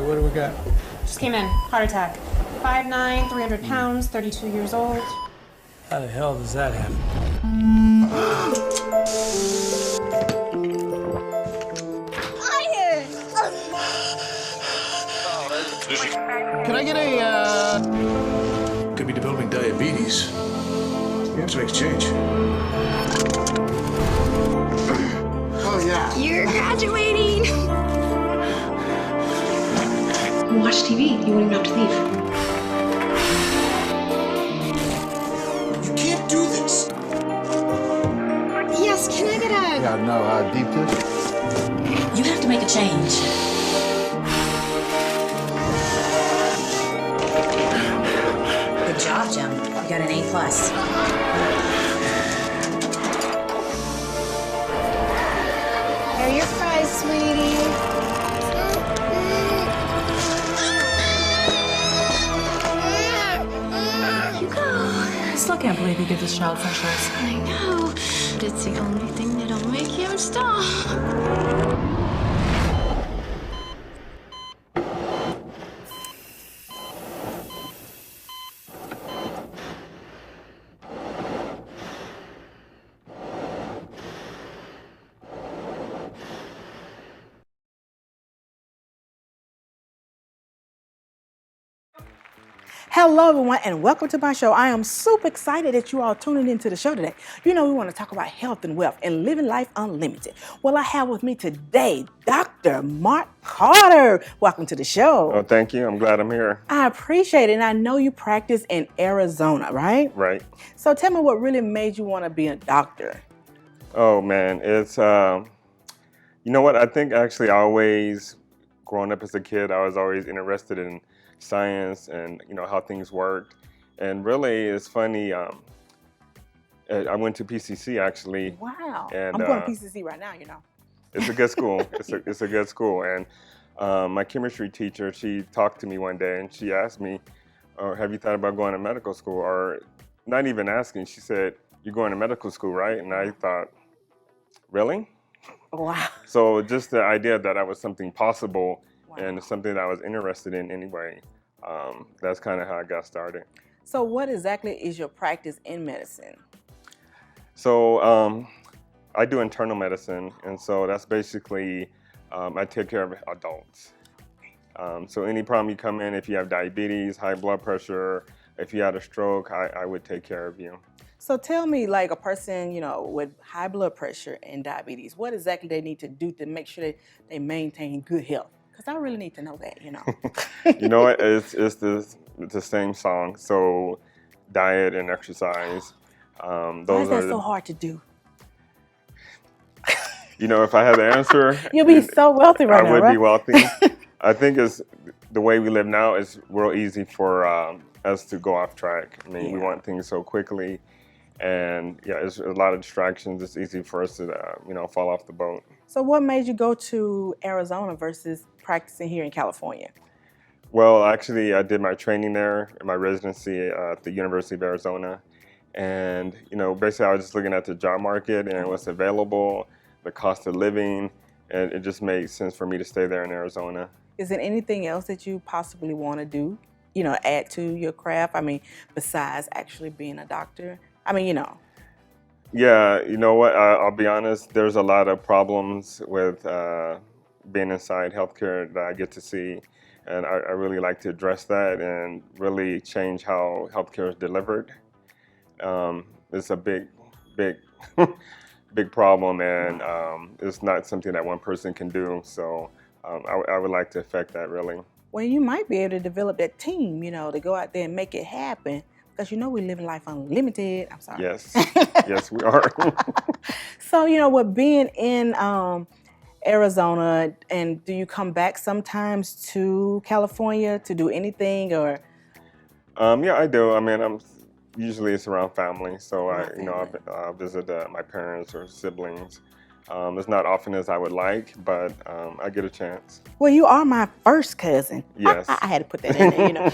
right, what do we got? Just came in. Heart attack. 5'9", 300 pounds, 32 years old. How the hell does that happen? Can I get a, Could be developing diabetes. You have to make a change. Oh, yeah. You're graduating! Watch TV. You won't even have to leave. You can't do this. Yes, can I get a... Yeah, no, deep dish. You have to make a change. Good job, Jim. You got an A+. Here are your fries, sweetie. You go. I still can't believe you give this child fresh ice. I know. But it's the only thing that'll make him stop. Hello, everyone, and welcome to my show. I am super excited that you all tuning into the show today. You know, we want to talk about health and wealth and living life unlimited. Well, I have with me today Dr. Mark Carter. Welcome to the show. Oh, thank you. I'm glad I'm here. I appreciate it, and I know you practice in Arizona, right? Right. So tell me what really made you want to be a doctor. Oh, man. It's, you know what? I think actually growing up as a kid, I was always interested in science and, you know, how things worked. And really, it's funny, I went to PCC actually. Wow. And, I'm going to PCC right now, you know. It's a good school. It's a good school. And my chemistry teacher, she talked to me one day and she asked me, have you thought about going to medical school? Or not even asking, she said, you're going to medical school, right? And I thought, really? Wow. So just the idea that that was something possible. Wow. And something that I was interested in anyway. That's kind of how I got started. So what exactly is your practice in medicine? So I do internal medicine, and so that's basically, I take care of adults. So any problem you come in, if you have diabetes, high blood pressure, if you had a stroke, I would take care of you. So tell me, like a person, you know, with high blood pressure and diabetes, what exactly they need to do to make sure that they maintain good health? Because I really need to know that, you know. You know what? It's the same song. So diet and exercise. Why is that so hard to do? You know, if I had the answer, you'll be so wealthy right now, I would right? be wealthy. I think it's the way we live now is real easy for us to go off track. I mean, we want things so quickly. And yeah, it's a lot of distractions. It's easy for us to, you know, fall off the boat. So what made you go to Arizona versus practicing here in California? Well, actually, I did my training there, my residency at the University of Arizona. And, you know, basically I was just looking at the job market and what's available, the cost of living, and it just made sense for me to stay there in Arizona. Is there anything else that you possibly want to do, you know, add to your craft? I mean, besides actually being a doctor? I mean, you know. Yeah, you know what, I'll be honest, there's a lot of problems with being inside healthcare that I get to see. And I really like to address that and really change how healthcare is delivered. It's a big problem, and it's not something that one person can do. So I would like to affect that, really. Well, you might be able to develop that team, you know, to go out there and make it happen. Because you know we live in life unlimited. I'm sorry. Yes, yes, we are. So, you know, with being in Arizona, and do you come back sometimes to California to do anything, or? Yeah, I do. I mean, usually it's around family, so I visit my parents or siblings. It's not often as I would like, but I get a chance. Well, you are my first cousin. Yes, I had to put that in there, you know.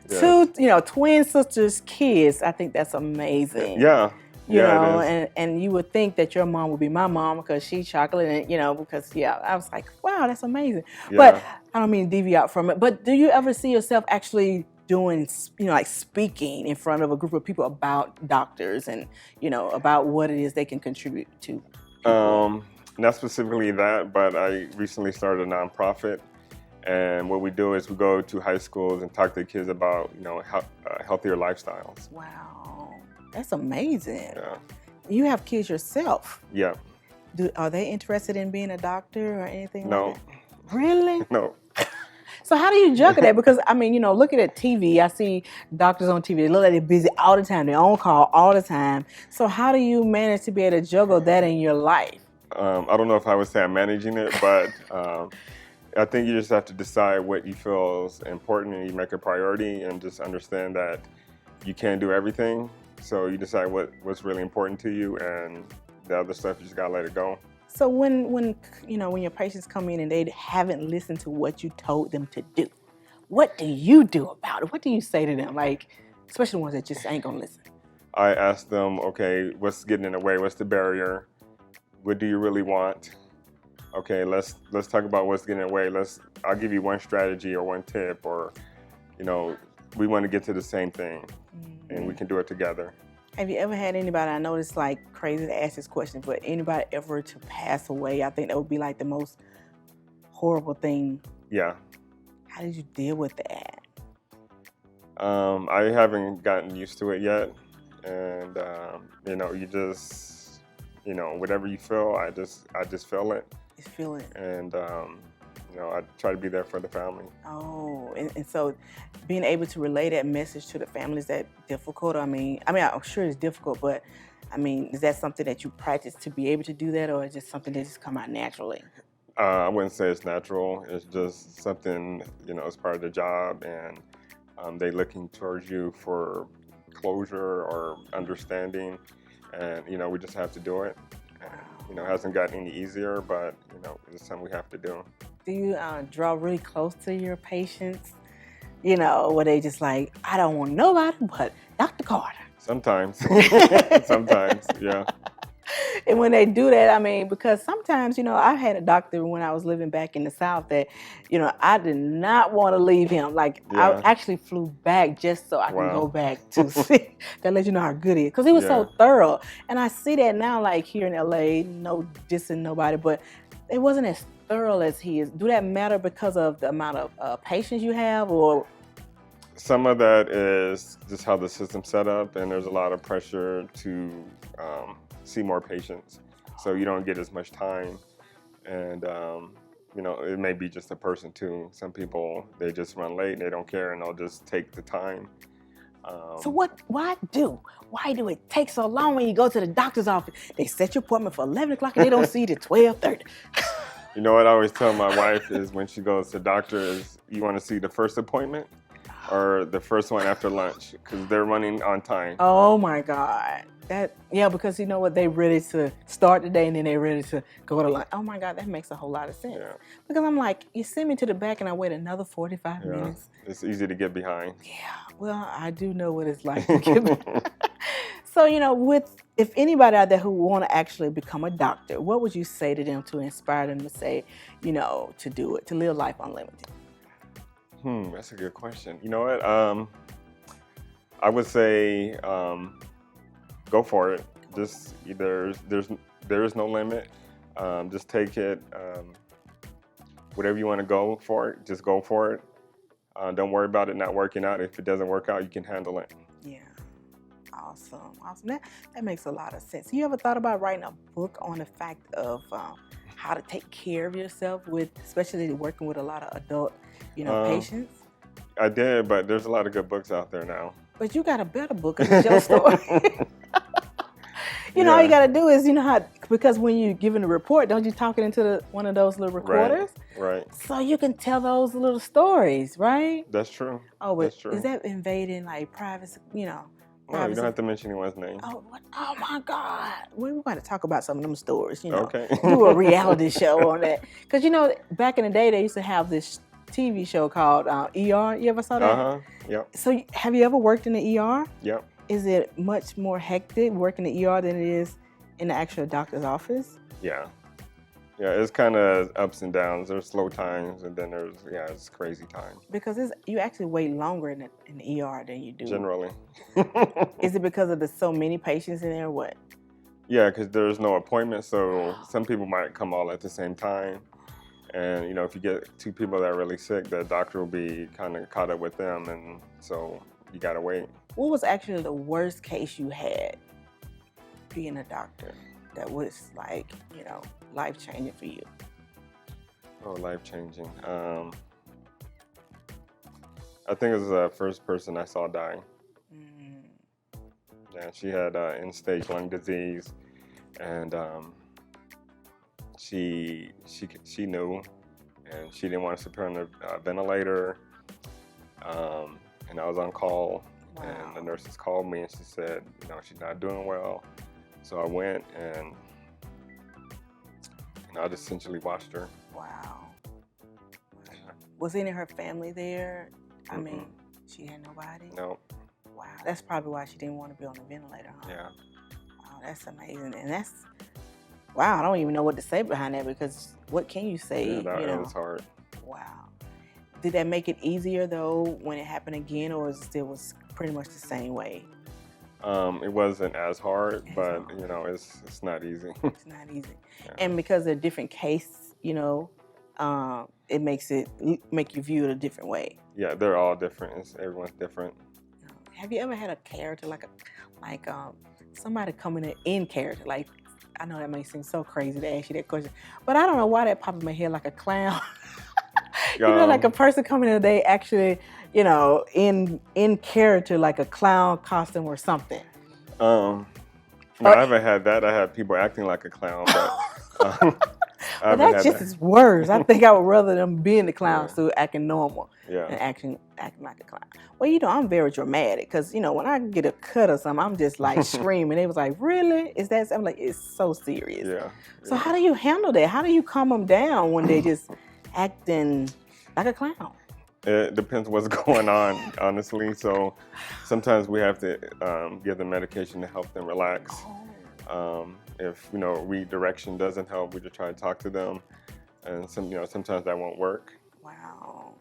Yes. Two, you know, twin sisters' kids. I think that's amazing. Yeah. You Yeah, it know, is. and you would think that your mom would be my mom because she's chocolate, and because I was like, wow, that's amazing. But Yeah. I don't mean to deviate out from it. But do you ever see yourself actually doing, like speaking in front of a group of people about doctors and about what it is they can contribute to people? Not specifically that, but I recently started a nonprofit, and what we do is we go to high schools and talk to kids about healthier lifestyles. Wow, that's amazing. Yeah. You have kids yourself. Yeah. Are they interested in being a doctor or anything No. like that? Really? No. So how do you juggle that? Because I mean, looking at TV, I see doctors on TV. They look like they're busy all the time. They're on call all the time. So how do you manage to be able to juggle that in your life? I don't know if I would say I'm managing it, but I think you just have to decide what you feel is important, and you make a priority, and just understand that you can't do everything. So you decide what's really important to you, and the other stuff you just gotta let it go. So when your patients come in and they haven't listened to what you told them to do, what do you do about it? What do you say to them? Like, especially the ones that just ain't gonna listen. I ask them, okay, what's getting in the way? What's the barrier? What do you really want? Okay, let's talk about what's getting in the way. I'll give you one strategy or one tip, or we want to get to the same thing, and we can do it together. Have you ever had anybody, I know it's like crazy to ask this question, but anybody ever to pass away? I think that would be like the most horrible thing. Yeah. How did you deal with that? I haven't gotten used to it yet, and you just, whatever you feel, I just feel it. You feel it. And I try to be there for the family. Oh, and so being able to relay that message to the family, is that difficult? I mean, I'm sure it's difficult, but I mean, is that something that you practice to be able to do that, or is it just something that just come out naturally? I wouldn't say it's natural. It's just something, it's part of the job, and they're looking towards you for closure or understanding, and we just have to do it. And, it hasn't gotten any easier, but it's something we have to do. Do you draw really close to your patients? Where they just like, I don't want nobody but Dr. Carter. Sometimes. Sometimes, yeah. And when they do that, I mean, because sometimes, I had a doctor when I was living back in the South that, I did not want to leave him. Like, Yeah. I actually flew back just so I can Wow. go back to see. That lets you know how good he is. Because he was so thorough. And I see that now, like here in LA, no dissing nobody, but it wasn't as thorough as he is. Do that matter because of the amount of patience you have, or? Some of that is just how the system's set up, and there's a lot of pressure to see more patients, so you don't get as much time. And it may be just a person too. Some people, they just run late and they don't care, and they'll just take the time. So why do it take so long when you go to the doctor's office? They set your appointment for 11 o'clock and they don't see you till 12:30. You know what I always tell my wife is when she goes to the doctor is, you want to see the first appointment or the first one after lunch, because they're running on time. Oh my God. Because you know what? They ready to start the day and then they ready to go to lunch. Oh my God, that makes a whole lot of sense. Yeah. Because I'm like, you send me to the back and I wait another 45 minutes. It's easy to get behind. Yeah, well, I do know what it's like to get behind. So, if anybody out there who want to actually become a doctor, what would you say to them to inspire them to say, to do it, to live life unlimited? That's a good question. You know what? I would say go for it. Just there is no limit. Just take it. Whatever you want to go for, just go for it. Don't worry about it not working out. If it doesn't work out, you can handle it. Yeah. Awesome. That makes a lot of sense. You ever thought about writing a book on the fact of how to take care of yourself, especially working with a lot of adult, patients? I did, but there's a lot of good books out there now. But you got a better book, because it's your story. All you got to do is, because when you're giving a report, don't you talk it into one of those little recorders? Right. So you can tell those little stories, right? That's true. Oh, but That's true. is that invading like privacy, No, you don't have to mention anyone's name. Oh, what? Oh my God. We're going to talk about some of them stories, Okay. Do a reality show on that. Because, back in the day, they used to have this TV show called ER. You ever saw that? Yep. So have you ever worked in the ER? Yep. Is it much more hectic working in the ER than it is in the actual doctor's office? Yeah. Yeah, it's kind of ups and downs. There's slow times, and then there's, it's crazy times. Because you actually wait longer in the ER than you do. Generally. Is it because of the so many patients in there, or what? Yeah, because there's no appointment, so some people might come all at the same time. And, you know, if you get two people that are really sick, the doctor will be kind of caught up with them, and so you gotta wait. What was actually the worst case you had being a doctor that was like, you know, life-changing for you? Oh, life-changing. I think it was the first person I saw die. Yeah, she had end-stage lung disease, and she knew, and she didn't want us to put her on a ventilator. And I was on call, and the nurses called me, and she said, you know, she's not doing well. So I went, and I just essentially watched her. Wow. Was any of her family there? I mean, she had nobody? No. Wow, that's probably why she didn't want to be on the ventilator, huh? Yeah. Wow, that's amazing. And that's, wow, I don't even know what to say behind that, because what can you say? Yeah, that was hard. Wow. Did that make it easier, though, when it happened again, or it still was pretty much the same way? It wasn't as hard, but, you know, it's not easy. It's not easy. Yeah. And because they're different case, you know, it make you view it a different way. Yeah, they're all different. Everyone's different. Have you ever had a character like somebody coming in character? Like, I know that may seem so crazy to ask you that question, but I don't know why that popped in my head, like a clown. You know, like a person coming in, they actually, you know, in character, like a clown costume or something. No, I haven't had that. I had people acting like a clown, but well, that's just as worse. I think I would rather them be in the clown suit acting normal than acting like a clown. Well, you know, I'm very dramatic because, you know, when I get a cut or something, I'm just like screaming. They was like, really? Is that something? Like, it's so serious. Yeah. So how do you handle that? How do you calm them down when they just acting like a clown? It depends what's going on, honestly. So sometimes we have to give them medication to help them relax. If, you know, redirection doesn't help, we just try to talk to them. And sometimes that won't work. Wow.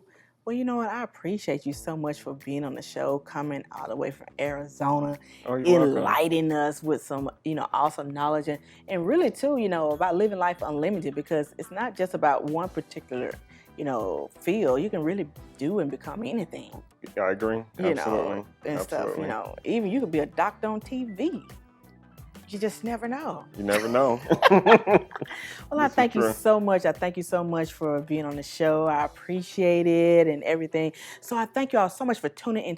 Well, you know what? I appreciate you so much for being on the show, coming all the way from Arizona, enlightening us with some, you know, awesome knowledge and really too, you know, about living life unlimited, because it's not just about one particular, you know, field. You can really do and become anything. I agree. You Absolutely. know, and stuff, you know, even you could be a doctor on TV. You just never know. You never know. Well, I thank you so much. I thank you so much for being on the show. I appreciate it and everything. So I thank you all so much for tuning in.